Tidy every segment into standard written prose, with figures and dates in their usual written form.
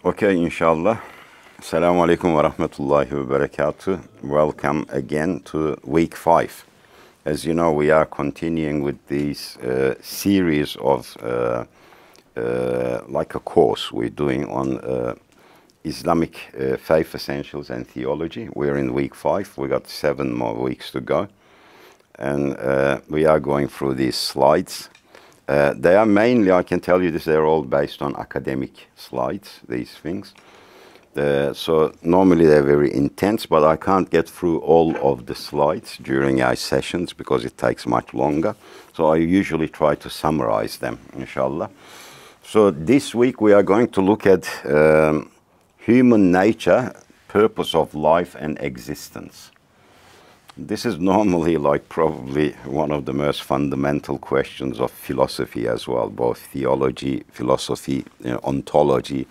Okay, inshallah. Assalamu alaikum wa rahmatullahi wa barakatuh. Welcome again to week 5. As you know, we are continuing with this series of like a course we're doing on Islamic Faith Essentials and Theology. We're in week 5. We got 7 more weeks to go. And we are going through these slides. They are mainly, I can tell you this, they're all based on academic slides, these things. So normally they're very intense, but I can't get through all of the slides during our sessions because it takes much longer. So I usually try to summarize them, inshallah. So this week we are going to look at human nature, purpose of life and existence. This is normally like probably one of the most fundamental questions of philosophy as well, both theology, philosophy, ontology.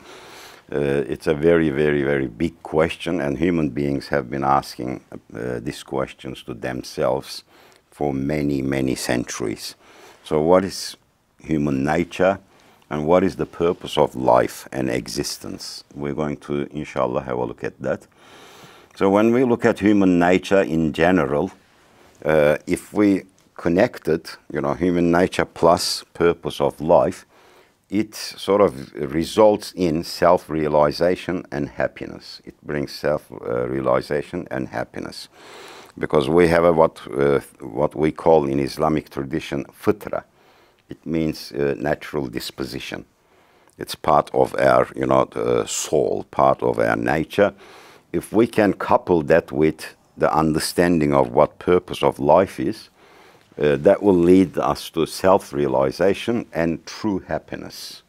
It's a very, very, very big question, and human beings have been asking these questions to themselves for many, many centuries. So what is human nature, and what is the purpose of life and existence? We're going to, inshallah, have a look at that. So when we look at human nature in general, if we connect it, human nature plus purpose of life, it sort of results in self-realization and happiness. It brings self-realization and happiness. Because we have what we call in Islamic tradition, Fitrah. It means natural disposition. It's part of our, soul, part of our nature. If we can couple that with the understanding of what purpose of life is, that will lead us to self-realization and true happiness.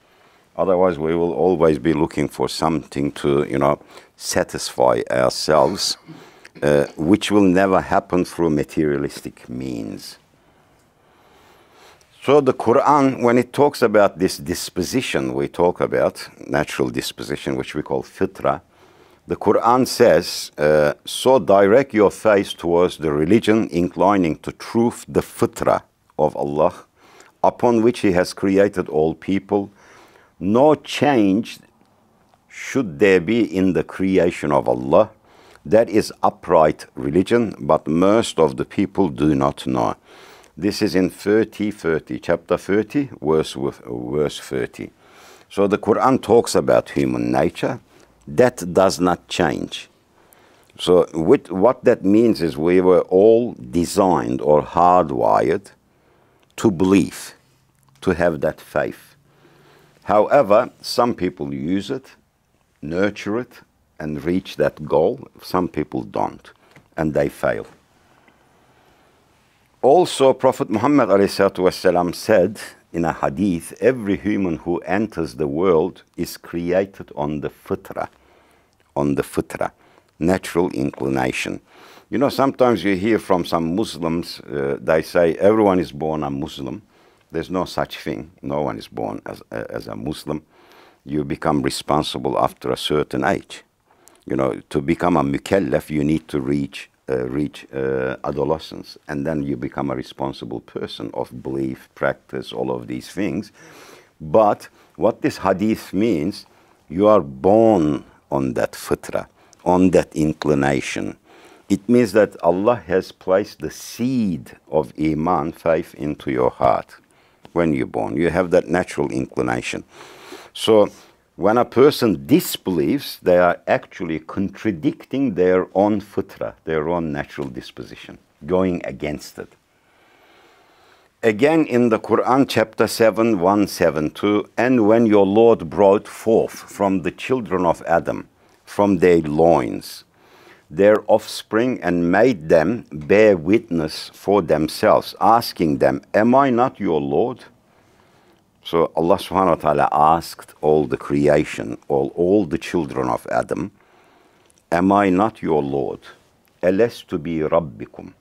Otherwise, we will always be looking for something to, satisfy ourselves, which will never happen through materialistic means. So the Quran, when it talks about this disposition, we talk about natural disposition, which we call fitrah. The Quran says, so direct your face towards the religion inclining to truth, the fitrah of Allah, upon which He has created all people. No change should there be in the creation of Allah. That is upright religion, but most of the people do not know. This is in chapter 30, verse 30. So the Quran talks about human nature. That does not change. So what that means is we were all designed or hardwired to believe, to have that faith. However, some people use it, nurture it, and reach that goal. Some people don't, and they fail. Also, Prophet Muhammad ﷺ said in a hadith, every human who enters the world is created on the fitrah, natural inclination. Sometimes you hear from some Muslims, they say everyone is born a Muslim. There's no such thing. No one is born as a Muslim. You become responsible after a certain age. To become a mukallaf, you need to reach adolescence, and then you become a responsible person of belief, practice, all of these things. But what this hadith means, you are born on that fitrah, on that inclination. It means that Allah has placed the seed of iman, faith, into your heart when you're born. You have that natural inclination. So when a person disbelieves, they are actually contradicting their own fitrah, their own natural disposition, going against it. Again in the Quran, chapter 7, 172, and when your Lord brought forth from the children of Adam, from their loins, their offspring, and made them bear witness for themselves, asking them, am I not your Lord? So Allah subhanahu wa ta'ala asked all the creation, all the children of Adam, am I not your Lord? Alastu bi rabbikum?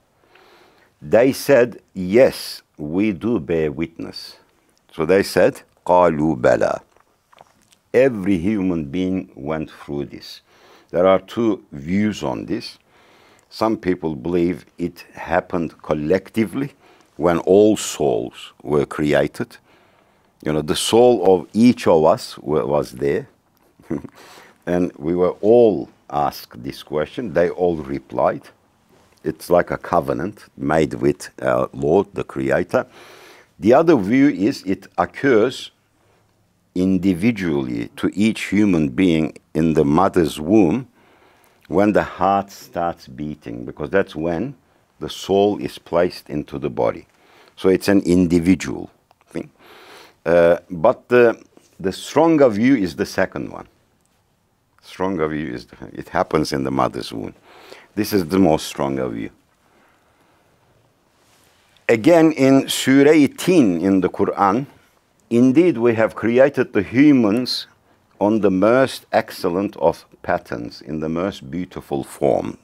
They said, yes, we do bear witness. So they said, qalu bala. Every human being went through this. There are two views on this. Some people believe it happened collectively when all souls were created. The soul of each of us was there. And we were all asked this question. They all replied. It's like a covenant made with Lord, the Creator. The other view is it occurs individually to each human being in the mother's womb when the heart starts beating, because that's when the soul is placed into the body. So it's an individual thing. But the stronger view is the second one. Stronger view is it happens in the mother's womb. This is the most stronger view. Again, in Surah Tin in the Quran, indeed we have created the humans on the most excellent of patterns, in the most beautiful form.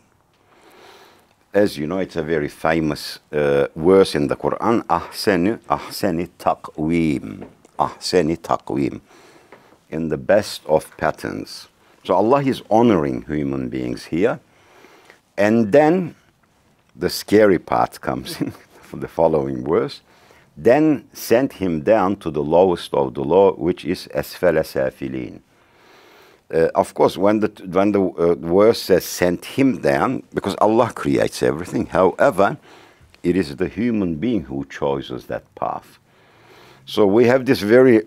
As you know, it's a very famous verse in the Quran, ahsani taqweem, ahsani taqweem, in the best of patterns. So Allah is honoring human beings here. And then the scary part comes in for the following verse. Then sent him down to the lowest of the low, which is asfala safilin. Of course, when the verse says sent him down, because Allah creates everything. However, it is the human being who chooses that path. So we have this very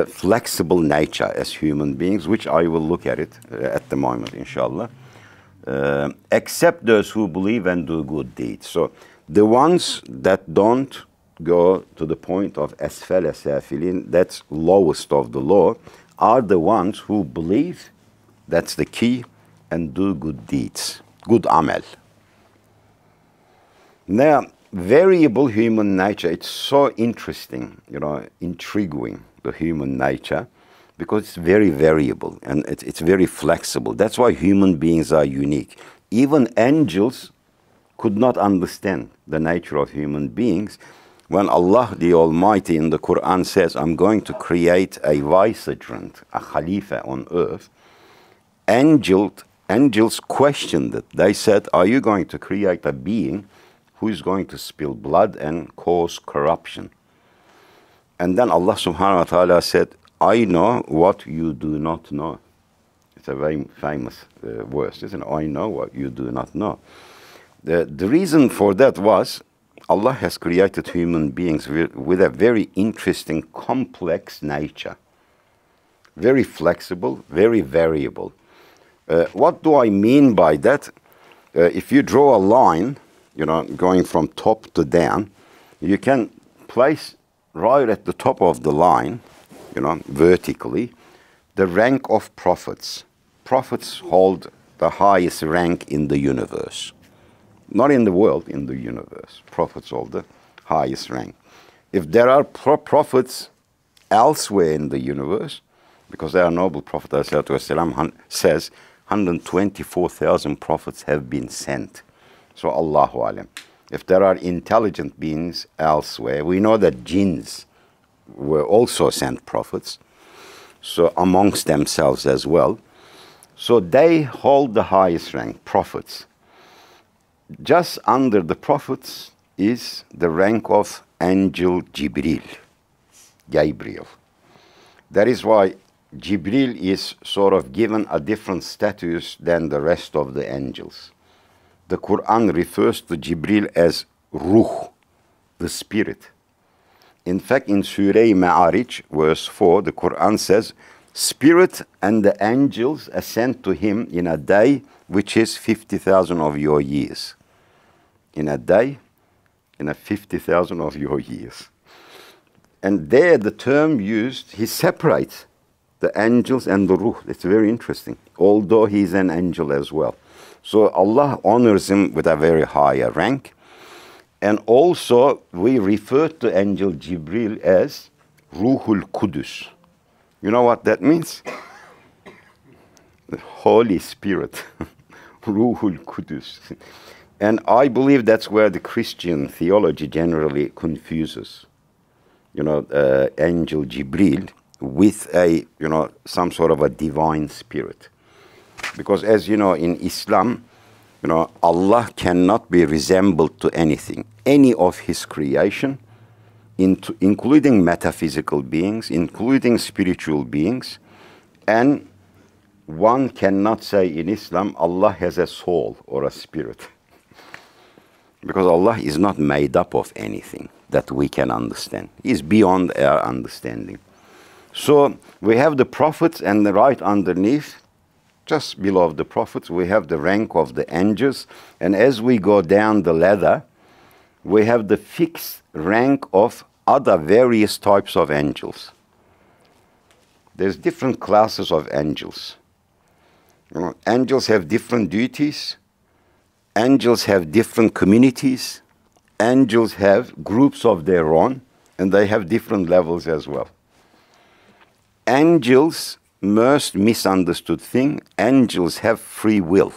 flexible nature as human beings, which I will look at it at the moment, inshallah. Except those who believe and do good deeds. So the ones that don't go to the point of asfala safilin, that's lowest of the low, are the ones who believe, that's the key, and do good deeds, good amal. Now, variable human nature, it's so interesting, intriguing, the human nature, because it's very variable and it's very flexible. That's why human beings are unique. Even angels could not understand the nature of human beings. When Allah the Almighty in the Quran says, I'm going to create a vicegerent, a khalifa on earth, angels questioned it. They said, are you going to create a being who is going to spill blood and cause corruption? And then Allah subhanahu wa ta'ala said, I know what you do not know. It's a very famous verse, isn't it? I know what you do not know. The reason for that was Allah has created human beings with a very interesting, complex nature. Very flexible, very variable. What do I mean by that? If you draw a line, going from top to down, you can place right at the top of the line, vertically, the rank of prophets. Prophets hold the highest rank in the universe. Not in the world, in the universe. Prophets hold the highest rank. If there are prophets elsewhere in the universe, because our noble Prophet ﷺ says 124,000 prophets have been sent. So Allahu Alam. If there are intelligent beings elsewhere, we know that jinns were also sent prophets, so amongst themselves as well. So they hold the highest rank, prophets. Just under the prophets is the rank of angel Gabriel. That is why Jibril is sort of given a different status than the rest of the angels. The Quran refers to Jibril as Ruh, the spirit. In fact, in Surah Ma'arij, verse 4, the Quran says, Spirit and the angels ascend to him in a day which is 50,000 of your years. In a day, in a 50,000 of your years. And there the term used, he separates the angels and the Ruh. It's very interesting, although he's an angel as well. So Allah honors him with a very higher rank. And also we refer to angel Jibril as Ruhul Qudus. You know what that means? The Holy Spirit. Ruhul Qudus. And I believe that's where the Christian theology generally confuses. Angel Jibril with a, some sort of a divine spirit. Because as you know, in Islam, Allah cannot be resembled to anything. Any of his creation, including metaphysical beings, including spiritual beings, and one cannot say in Islam, Allah has a soul or a spirit. Because Allah is not made up of anything that we can understand. He is beyond our understanding. So we have the prophets, and right underneath, just below the prophets, we have the rank of the angels. And as we go down the ladder, we have the fixed rank of other various types of angels. There's different classes of angels. You know, angels have different duties. Angels have different communities. Angels have groups of their own, and they have different levels as well. Angels, most misunderstood thing, angels have free will.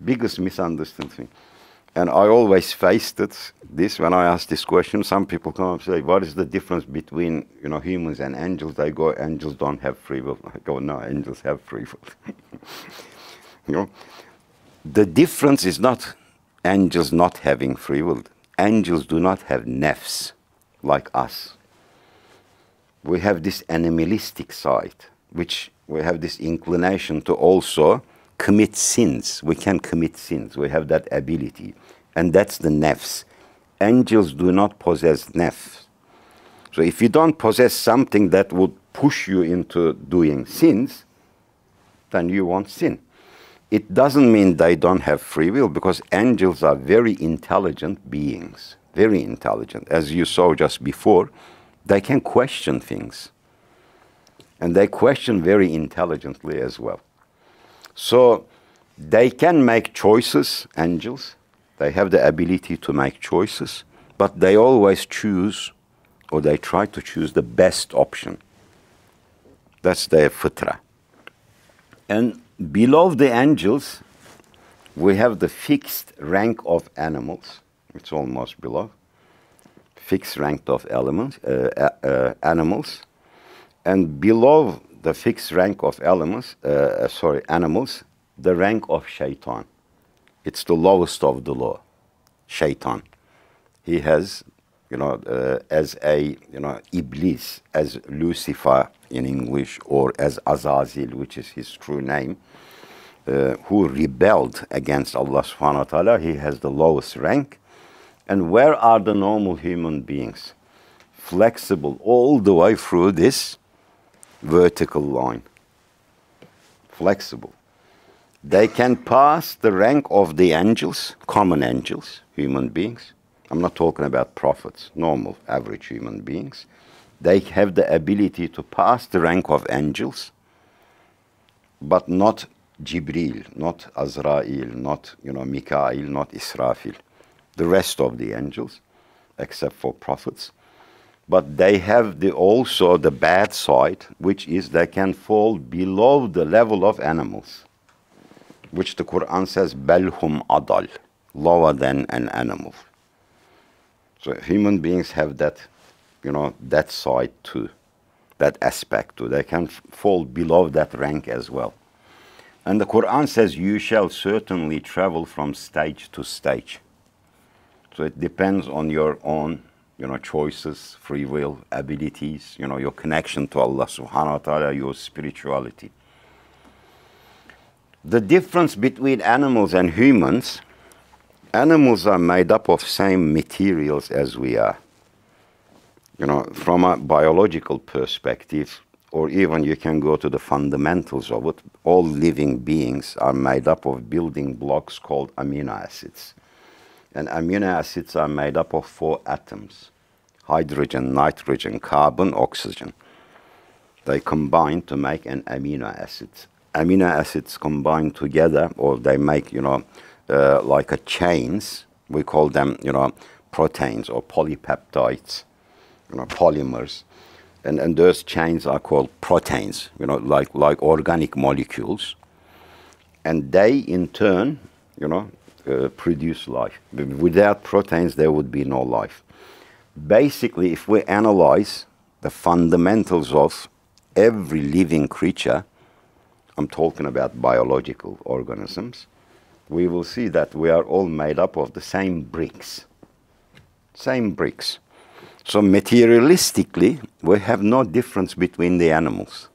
Biggest misunderstood thing. And I always faced this when I ask this question. Some people come and say, what is the difference between, you know, humans and angels? They go, angels don't have free will. I go, no, angels have free will. You know, the difference is not angels not having free will. Angels do not have nafs like us. We have this animalistic side, which we have this inclination to also commit sins. We can commit sins. We have that ability. And that's the nafs. Angels do not possess nafs. So if you don't possess something that would push you into doing sins, then you won't sin. It doesn't mean they don't have free will, because angels are very intelligent beings. Very intelligent. As you saw just before, they can question things. And they question very intelligently as well. So they can make choices, angels. They have the ability to make choices, but they always choose, or they try to choose the best option. That's their fitrah. And below the angels, we have the fixed rank of animals. It's almost below. Fixed rank of animals. And below the fixed rank of animals, the rank of shaitan. It's the lowest of the law, shaitan. He has, as a, Iblis, as Lucifer in English, or as Azazil, which is his true name, who rebelled against Allah subhanahu wa ta'ala. He has the lowest rank. And where are the normal human beings? Flexible all the way through this vertical line. Flexible. They can pass the rank of the angels, common angels, human beings. I'm not talking about prophets, normal, average human beings. They have the ability to pass the rank of angels, but not Jibril, not Azrael, not Mikael, not Israfil. The rest of the angels, except for prophets. But they have also the bad side, which is they can fall below the level of animals, which the Quran says, Belhum adal, lower than an animal. So human beings have that, that side too, that aspect too. They can fall below that rank as well. And the Quran says, you shall certainly travel from stage to stage. So it depends on your own, choices, free will, abilities, your connection to Allah subhanahu wa ta'ala, your spirituality. The difference between animals and humans, animals are made up of same materials as we are. From a biological perspective, or even you can go to the fundamentals of it, all living beings are made up of building blocks called amino acids. And amino acids are made up of 4 atoms: hydrogen, nitrogen, carbon, oxygen. They combine to make an amino acid. Amino acids combine together, or they make, like a chains. We call them, proteins or polypeptides, polymers. And those chains are called proteins, like organic molecules. And they, in turn, produce life. Without proteins, there would be no life. Basically, if we analyze the fundamentals of every living creature, I'm talking about biological organisms, we will see that we are all made up of the same bricks. Same bricks. So materialistically, we have no difference between the animals.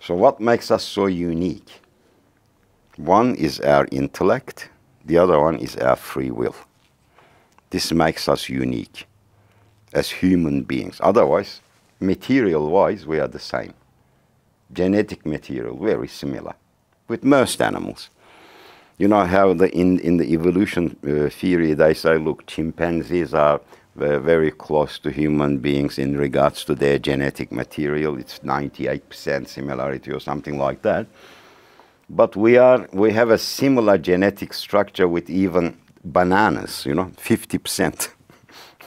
So what makes us so unique? One is our intellect, the other one is our free will. This makes us unique as human beings. Otherwise, material-wise, we are the same. Genetic material, very similar with most animals. You know how in the evolution theory they say, look, chimpanzees are very close to human beings in regards to their genetic material. It's 98% similarity or something like that. But we have a similar genetic structure with even bananas, 50%.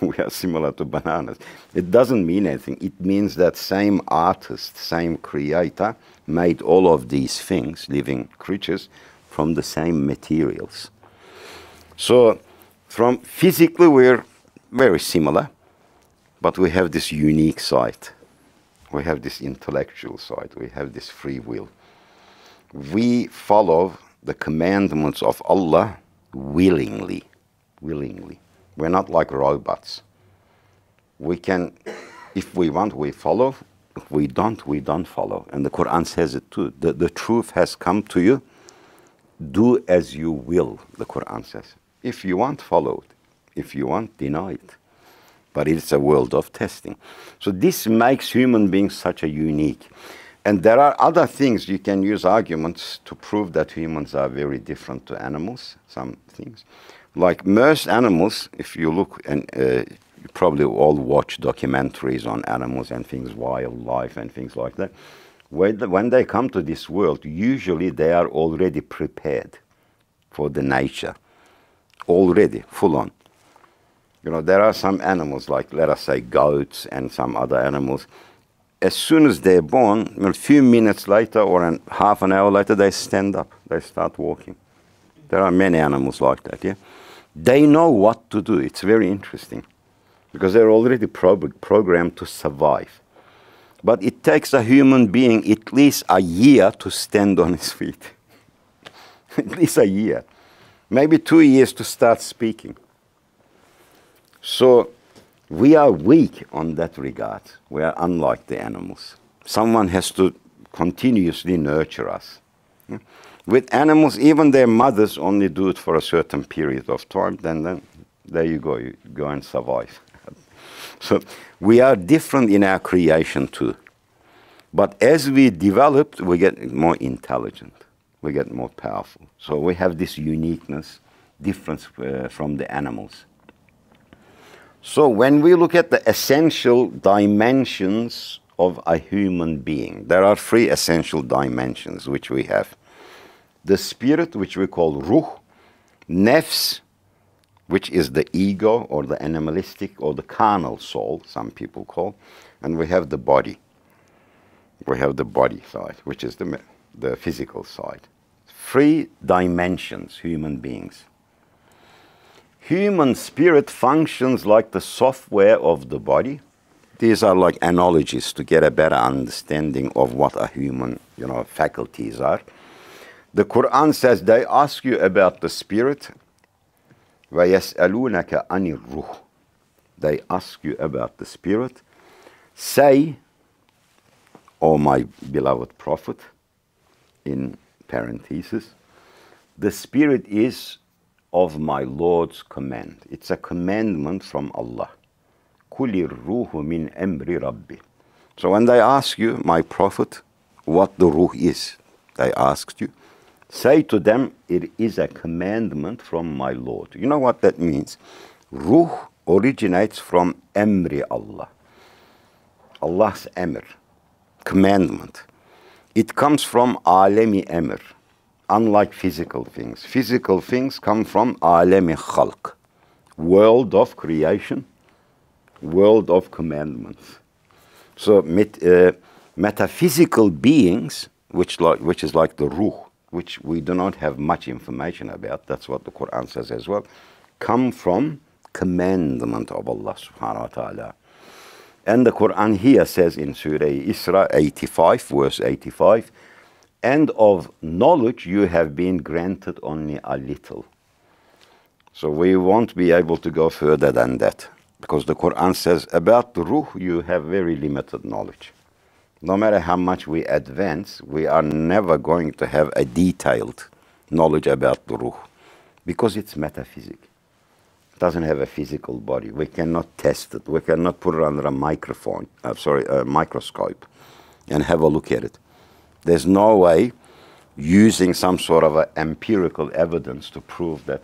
We are similar to bananas. It doesn't mean anything. It means that same artist, same creator made all of these things, living creatures, from the same materials. So from physically we're very similar, but we have this unique side. We have this intellectual side. We have this free will. We follow the commandments of Allah willingly. Willingly. We're not like robots. We can, if we want, we follow. If we don't follow. And the Quran says it too. The truth has come to you. Do as you will, the Quran says. If you want, follow it. If you want, deny it. But it's a world of testing. So this makes human beings such a unique. And there are other things. You can use arguments to prove that humans are very different to animals, some things. Like most animals, if you look, and you probably all watch documentaries on animals and things, wildlife and things like that. When they come to this world, usually they are already prepared for the nature. Already, full on. There are some animals, like let us say goats and some other animals. As soon as they're born, a few minutes later or half an hour later, they stand up. They start walking. There are many animals like that, yeah? They know what to do. It's very interesting because they're already programmed to survive. But it takes a human being at least a year to stand on his feet. At least a year. Maybe 2 years to start speaking. So we are weak on that regard. We are unlike the animals. Someone has to continuously nurture us. With animals, even their mothers only do it for a certain period of time, then there you go and survive. So we are different in our creation too. But as we develop, we get more intelligent. We get more powerful. So we have this uniqueness, difference from the animals. So when we look at the essential dimensions of a human being, there are 3 essential dimensions which we have. The spirit, which we call ruh, nafs, which is the ego or the animalistic or the carnal soul, some people call, and we have the body. We have the body side, which is the physical side. 3 dimensions, human beings. Human spirit functions like the software of the body. These are like analogies to get a better understanding of what a human, faculties are. The Quran says they ask you about the spirit. وَيَسْأَلُونَكَ عَنِ الرُّوحِ. They ask you about the spirit. Say, O my beloved Prophet, in parentheses, the spirit is of my Lord's command. It's a commandment from Allah. قُلِ الرُّوحُ مِنْ أَمْرِ رَبِّ. So when they ask you, my Prophet, what the ruh is, they asked you, say to them, it is a commandment from my Lord. You know what that means? Ruh originates from Amri Allah. Allah's Amr, commandment. It comes from Alemi Amr, unlike physical things. Physical things come from Alemi Khalq, world of creation, world of commandments. So metaphysical beings, which is like the ruh, which we do not have much information about, that's what the Quran says as well, come from commandment of Allah subhanahu wa ta'ala. And the Quran here says in Surah Isra 85, verse 85, and of knowledge you have been granted only a little. So we won't be able to go further than that, because the Quran says about the ruh you have very limited knowledge. No matter how much we advance, we are never going to have a detailed knowledge about the ruh, because it's metaphysic. It doesn't have a physical body. We cannot test it. We cannot put it under a microscope and have a look at it. There's no way using some sort of empirical evidence to prove that,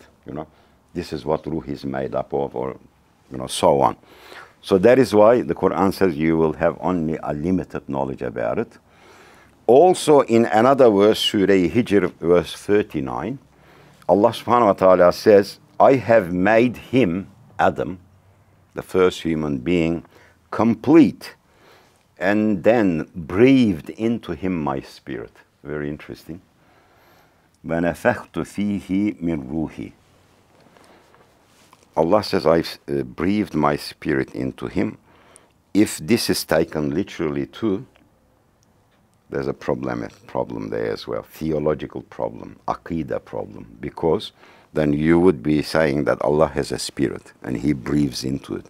this is what ruh is made up of, or, so on. So that is why the Quran says you will have only a limited knowledge about it. Also in another verse, Surah Hijr, verse 39, Allah subhanahu wa ta'ala says, I have made him, Adam, the first human being, complete, and then breathed into him my spirit. Very interesting. وَنَفَخْتُ فِيهِ مِنْ رُوحِي. Allah says, I've breathed my spirit into him. If this is taken literally too, there's a problem there as well. Theological problem, aqidah problem. Because then you would be saying that Allah has a spirit and he breathes into it.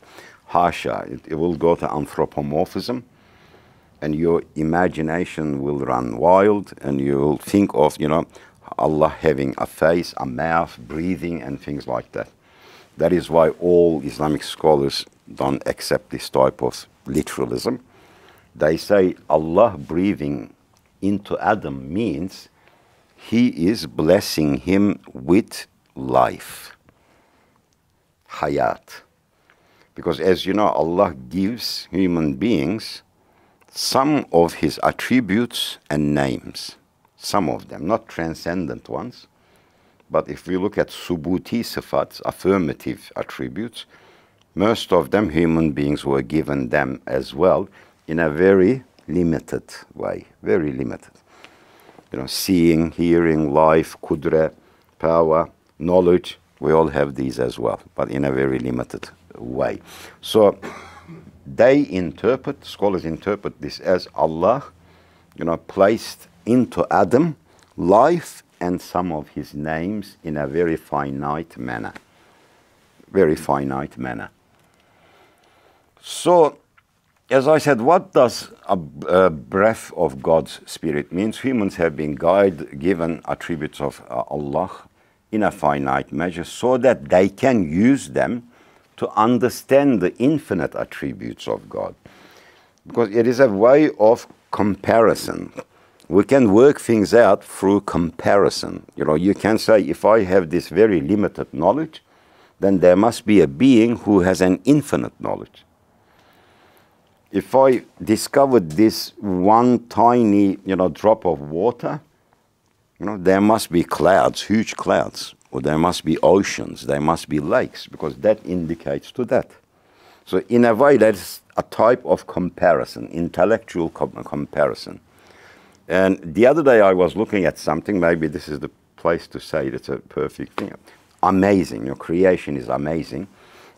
Hasha, it will go to anthropomorphism, and your imagination will run wild, and you'll think of, Allah having a face, a mouth, breathing, and things like that. That is why all Islamic scholars don't accept this type of literalism. They say Allah breathing into Adam means he is blessing him with life, hayat. Because as you know, Allah gives human beings some of his attributes and names. Some of them, not transcendent ones. But if we look at subuti sifats, affirmative attributes, most of them human beings were given them as well in a very limited way, very limited. Seeing, hearing, life, qudra, power, knowledge, we all have these as well, but in a very limited way. So scholars interpret this as Allah, placed into Adam life and some of his names in a very finite manner. Very finite manner. So, as I said, what does a breath of God's Spirit means? Humans have been given attributes of Allah in a finite measure so that they can use them to understand the infinite attributes of God. Because it is a way of comparison. We can work things out through comparison. You can say, if I have this very limited knowledge, then there must be a being who has an infinite knowledge. If I discovered this one tiny, drop of water, there must be clouds, huge clouds, or there must be oceans, there must be lakes, because that indicates to that. So in a way, that's a type of comparison, intellectual comparison. And the other day I was looking at something, maybe this is the place to say it's a perfect thing. Amazing, creation is amazing.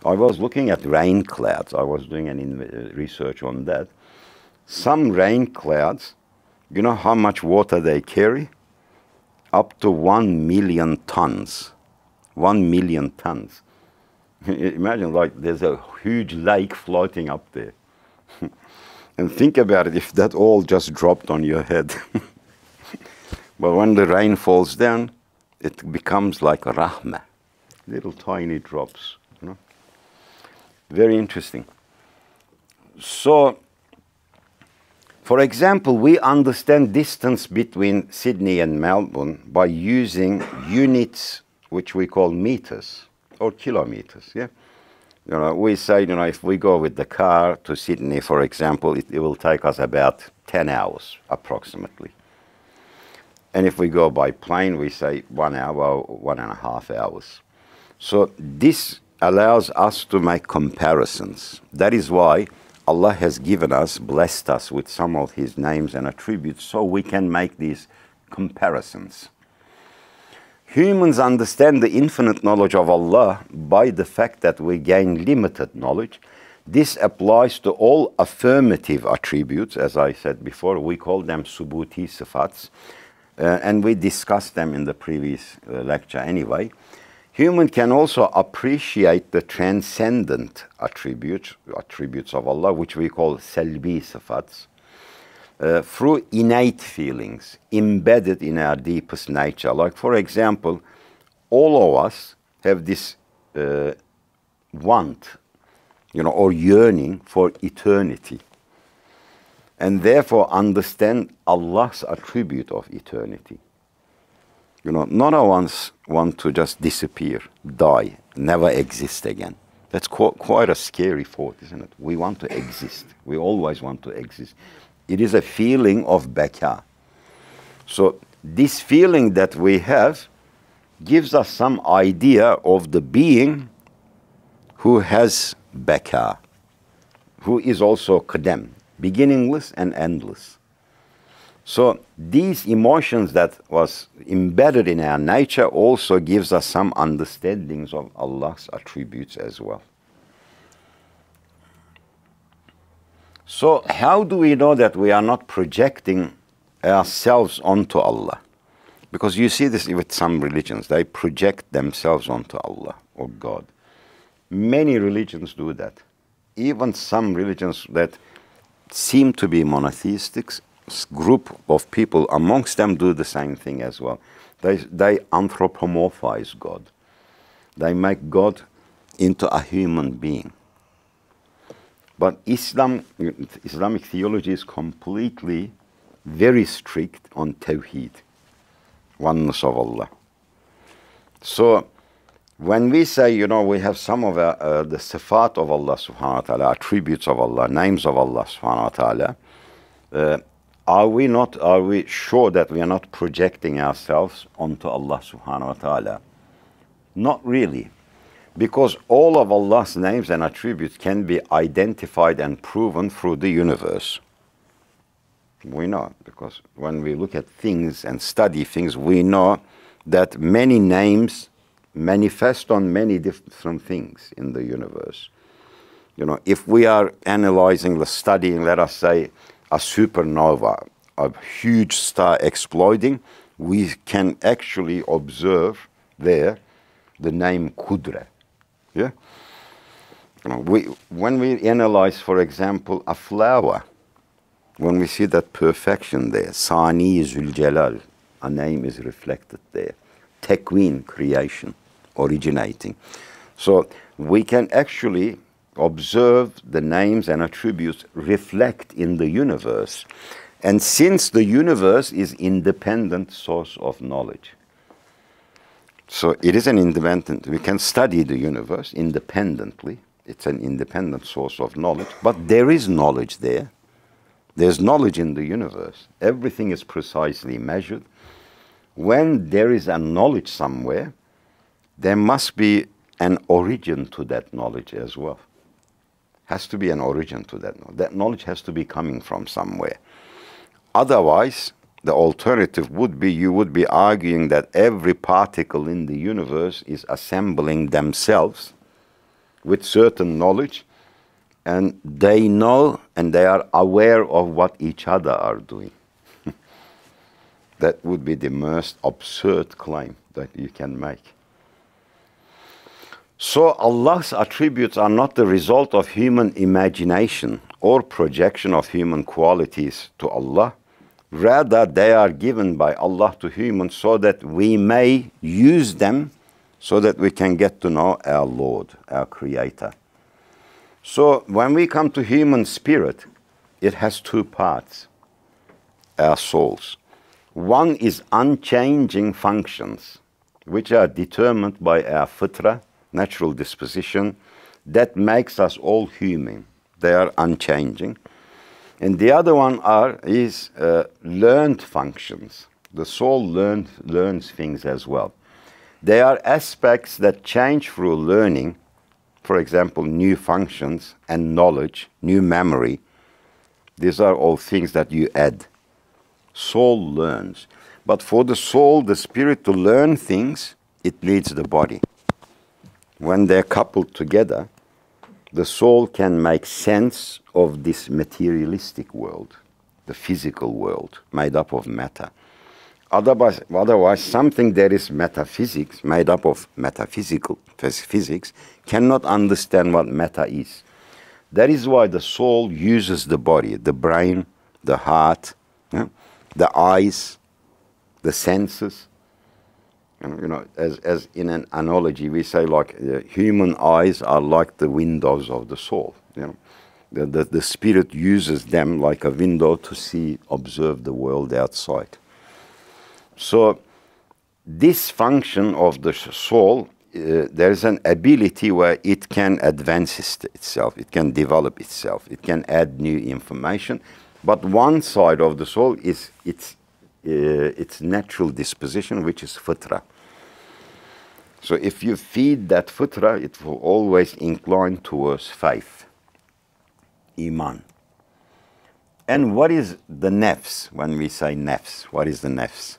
I was looking at rain clouds. I was doing research on that. Some rain clouds, you know how much water they carry? Up to 1 million tons. 1 million tons. Imagine, like, there's a huge lake floating up there. And think about it, if that all just dropped on your head. But when the rain falls down, it becomes like a rahmah. Little tiny drops. Very interesting. So, for example, we understand distance between Sydney and Melbourne by using units which we call meters or kilometers. Yeah, we say, if we go with the car to Sydney, for example, it will take us about 10 hours approximately. And if we go by plane, we say 1 hour, 1.5 hours. So this allows us to make comparisons. That is why Allah has given us, blessed us with some of his names and attributes so we can make these comparisons. Humans understand the infinite knowledge of Allah by the fact that we gain limited knowledge. This applies to all affirmative attributes, as I said before. We call them subuti sifats, and we discussed them in the previous lecture anyway. Human can also appreciate the transcendent attributes of Allah, which we call salbi sifats. through innate feelings embedded in our deepest nature. Like, for example, all of us have this want, or yearning for eternity, and therefore understand Allah's attribute of eternity. None of us want to just disappear, die, never exist again. That's quite a scary thought, isn't it? We want to exist. We always want to exist. It is a feeling of baka. So this feeling that we have gives us some idea of the being who has baka, who is also qadam, beginningless and endless. So these emotions that was embedded in our nature also gives us some understandings of Allah's attributes as well. So how do we know that we are not projecting ourselves onto Allah? Because you see this with some religions. They project themselves onto Allah or God. Many religions do that. Even some religions that seem to be monotheistic, group of people amongst them do the same thing as well. They anthropomorphize God. They make God into a human being. But Islamic theology is completely very strict on Tawheed, oneness of Allah. So when we say, we have some of the sifat of Allah subhanahu wa ta'ala, attributes of Allah, names of Allah subhanahu wa ta'ala, are we sure that we are not projecting ourselves onto Allah subhanahu wa ta'ala? Not really. Because all of Allah's names and attributes can be identified and proven through the universe. We know, because when we look at things and study things, we know that many names manifest on many different things in the universe. If we are analyzing, studying, let us say, a supernova, a huge star exploding, we can actually observe there the name Qudra. Yeah? When we analyze, for example, a flower, when we see that perfection there, Sani Zul Jalal, a name is reflected there. Tekween, creation, originating. So we can actually observe the names and attributes reflect in the universe. And since the universe is independent source of knowledge, so it is an independent, we can study the universe independently. It's an independent source of knowledge, but there is knowledge there. There's knowledge in the universe. Everything is precisely measured. When there is a knowledge somewhere, there must be an origin to that knowledge as well. Has to be an origin to that knowledge. That knowledge has to be coming from somewhere. Otherwise, the alternative would be, you would be arguing that every particle in the universe is assembling themselves with certain knowledge, and they know and they are aware of what each other are doing. That would be the most absurd claim that you can make. So Allah's attributes are not the result of human imagination or projection of human qualities to Allah. Rather, they are given by Allah to humans so that we may use them so that we can get to know our Lord, our Creator. So when we come to human spirit, it has two parts, our souls. One is unchanging functions, which are determined by our Fitrah, natural disposition, that makes us all human. They are unchanging. And the other one is learned functions. The soul learns things as well. They are aspects that change through learning. For example, new functions and knowledge, new memory. These are all things that you add. Soul learns. But for the soul, the spirit, to learn things, it needs the body. When they're coupled together, the soul can make sense of this materialistic world, the physical world, made up of matter. Otherwise, something that is metaphysics, made up of metaphysical physics, cannot understand what matter is. That is why the soul uses the body, the brain, the heart, yeah, the eyes, the senses. You know, as in an analogy, we say like human eyes are like the windows of the soul. You know, the spirit uses them like a window to see, observe the world outside. So this function of the soul, there's an ability where it can advance itself, it can develop itself, it can add new information. But one side of the soul is its natural disposition, which is Fitrah. So if you feed that Fitrah, it will always incline towards faith, Iman. And what is the Nafs when we say Nafs? What is the Nafs?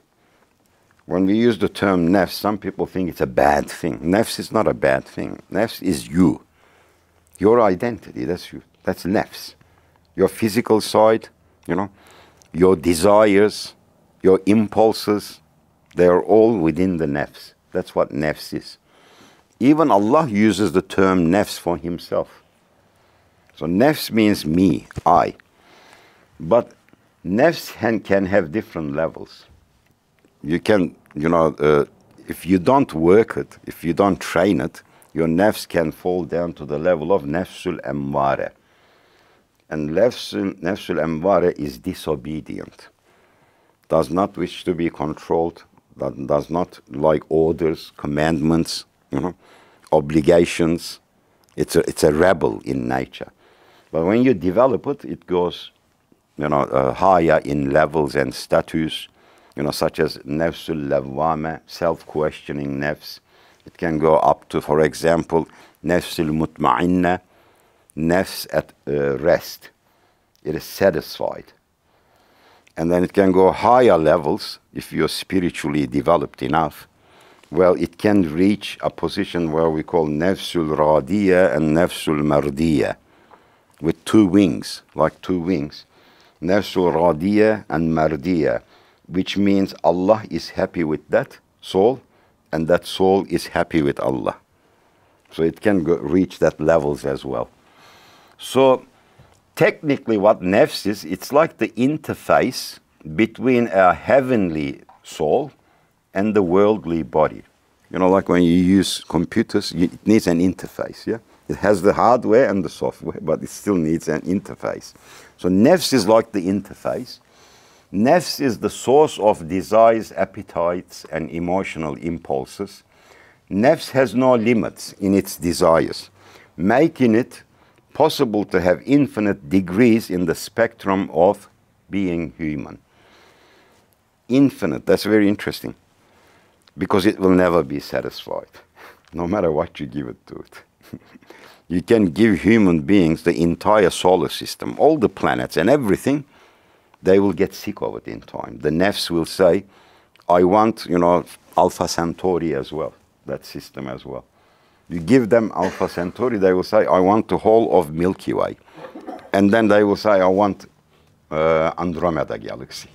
When we use the term Nafs, some people think it's a bad thing. Nafs is not a bad thing. Nafs is you. Your identity, that's you. That's Nafs. Your physical side, you know, your desires, your impulses, they are all within the Nafs. That's what Nafs is. Even Allah uses the term Nafs for himself. So Nafs means me, I. But Nafs can have different levels. You can, you know, if you don't work it, if you don't train it, your Nafs can fall down to the level of Nafsul Ammara. And Nafsul Ammara is disobedient. Does not wish to be controlled, does not like orders, commandments, you know, obligations. It's a rebel in nature. But when you develop it, it goes, you know, higher in levels and status, you know, such as Nafsul Lawwama, self-questioning nafs. It can go up to, for example, Nafsul Mutma'inna, nafs at rest. It is satisfied. And then it can go higher levels if you're spiritually developed enough. Well, it can reach a position where we call Nafsul Radiya and Nafsul Mardiya, with two wings, like two wings. Nafsul Radiya and Mardiya, which means Allah is happy with that soul, and that soul is happy with Allah. So it can reach that levels as well. So technically what Nafs is, it's like the interface between a heavenly soul and the worldly body. You know, like when you use computers, it needs an interface, yeah? It has the hardware and the software, but it still needs an interface. So Nafs is like the interface. Nafs is the source of desires, appetites, and emotional impulses. Nafs has no limits in its desires, making it possible to have infinite degrees in the spectrum of being human. Infinite, that's very interesting, because it will never be satisfied, no matter what you give it to it. You can give human beings the entire solar system, all the planets and everything, they will get sick of it in time. The Nafs will say, I want, you know, Alpha Centauri as well, that system as well. You give them Alpha Centauri, they will say, I want the whole of Milky Way. And then they will say, I want Andromeda Galaxy.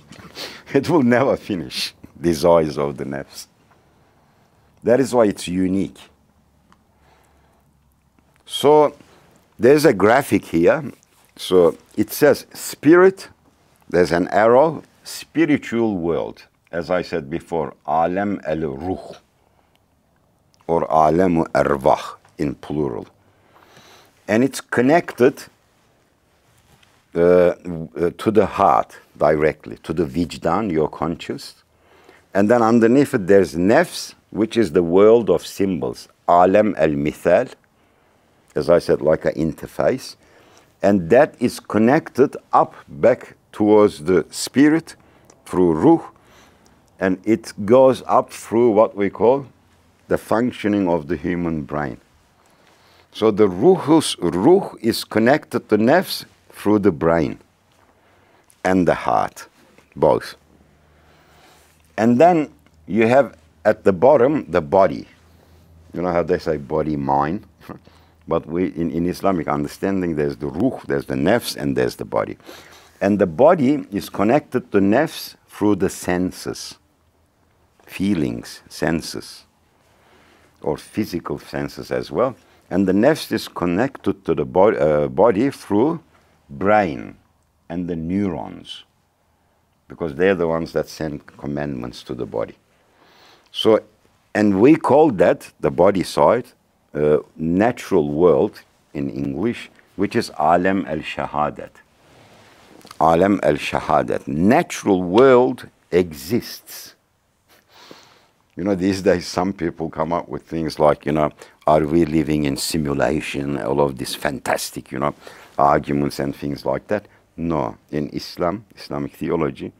It will never finish, desires of the Nafs. That is why it's unique. So there's a graphic here. So it says spirit, there's an arrow, spiritual world. As I said before, Alam al-Ruh, or Alam al-Arwah in plural. And it's connected to the heart directly, to the Vijdan, your conscious. And then underneath it there's Nafs, which is the world of symbols, Alam al-Mithal, as I said, like an interface. And that is connected up back towards the spirit through Ruh, and it goes up through what we call the functioning of the human brain. So the Ruh is connected to Nafs through the brain and the heart, both. And then you have at the bottom the body. You know how they say body, mind? But in Islamic understanding, there's the Ruh, there's the Nafs, and there's the body. And the body is connected to Nafs through the senses, feelings, senses, or physical senses as well. And the Nafs is connected to the body through brain and the neurons, because they're the ones that send commandments to the body. So, and we call that, the body side, natural world in English, which is Alam al-Shahadat. Alam al-Shahadat. Natural world exists. You know, these days some people come up with things like, you know, are we living in simulation? All of these fantastic, you know, arguments and things like that. No, in Islam, Islamic theology,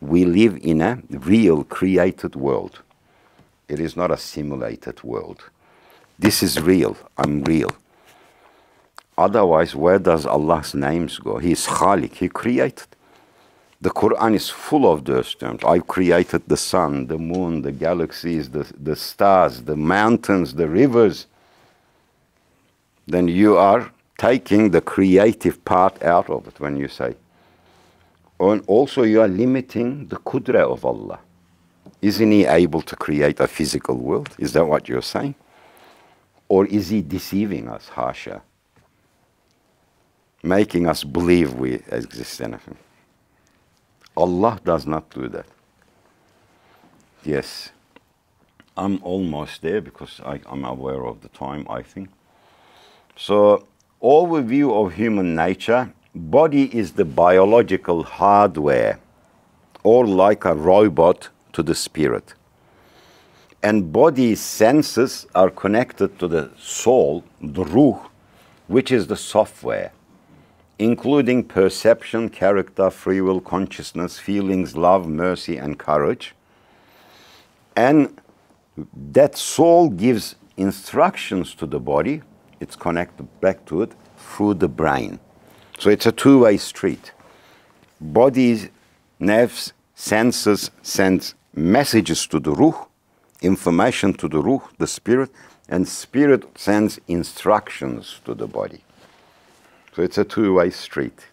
we live in a real created world. It is not a simulated world. This is real. I'm real. Otherwise, where does Allah's names go? He is Khalik. He created. The Quran is full of those terms. I created the sun, the moon, the galaxies, the stars, the mountains, the rivers. Then you are taking the creative part out of it when you say. And also you are limiting the Qudra of Allah. Isn't He able to create a physical world? Is that what you're saying? Or is He deceiving us, Hasha? Making us believe we exist in anything. Allah does not do that. Yes. I'm almost there because I'm aware of the time, I think. So, overview of human nature. Body is the biological hardware, or like a robot to the spirit. And body senses are connected to the soul, the ruh, which is the software, including perception, character, free will, consciousness, feelings, love, mercy, and courage. And that soul gives instructions to the body. It's connected back to it through the brain. So it's a two-way street. Body, nerves, senses sends messages to the ruh, information to the ruh, the spirit, and spirit sends instructions to the body. So it's a two-way street.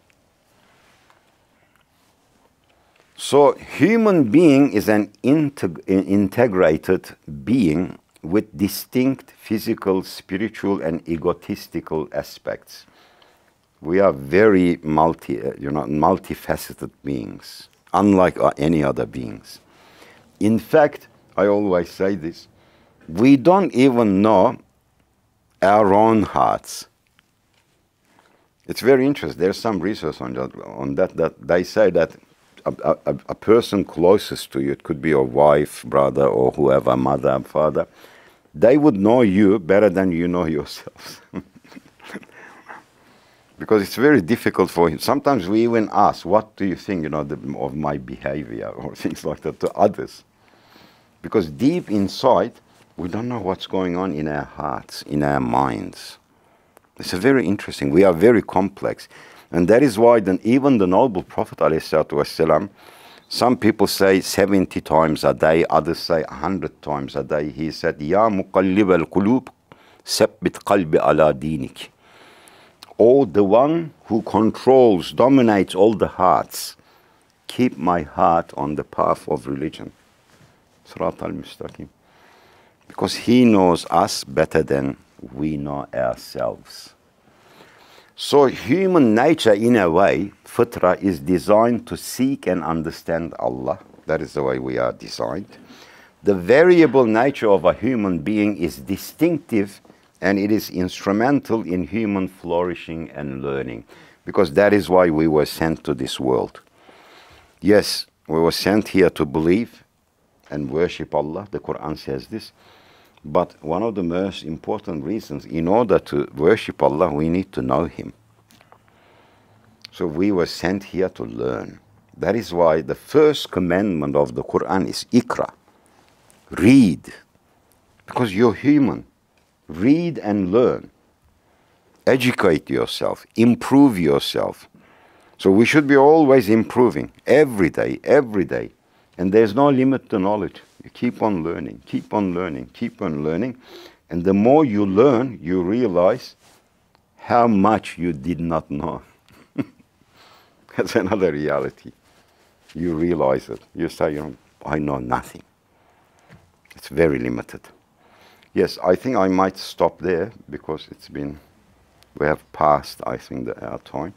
So human being is an integrated being with distinct physical, spiritual, and egotistical aspects. We are very multifaceted beings, unlike any other beings. In fact, I always say this, we don't even know our own hearts. It's very interesting. There's some research on that they say that a person closest to you, it could be your wife, brother, or whoever, mother, father, they would know you better than you know yourselves. Because it's very difficult for him. Sometimes we even ask, what do you think, you know, of my behavior, or things like that to others. Because deep inside, we don't know what's going on in our hearts, in our minds. It's very interesting. We are very complex. And that is why even the noble Prophet ﷺ, some people say 70 times a day, others say 100 times a day. He said, Ya muqallib al-qulub, sabbit qalbi ala dinik. Oh, the one who controls, dominates all the hearts, keep my heart on the path of religion. Sirat al-Mustaqim. Because He knows us better than we know ourselves. So human nature, in a way, Fitrah, is designed to seek and understand Allah. That is the way we are designed. The variable nature of a human being is distinctive, and it is instrumental in human flourishing and learning. Because that is why we were sent to this world. Yes, we were sent here to believe and worship Allah. The Quran says this. But one of the most important reasons, in order to worship Allah, we need to know Him. So we were sent here to learn. That is why the first commandment of the Quran is Iqra. Read. Because you're human. Read and learn. Educate yourself. Improve yourself. So we should be always improving. Every day, every day. And there's no limit to knowledge. You keep on learning, keep on learning, keep on learning. And the more you learn, you realize how much you did not know. That's another reality. You realize it. You say, you know, I know nothing. It's very limited. Yes, I think I might stop there because we have passed, I think, our time.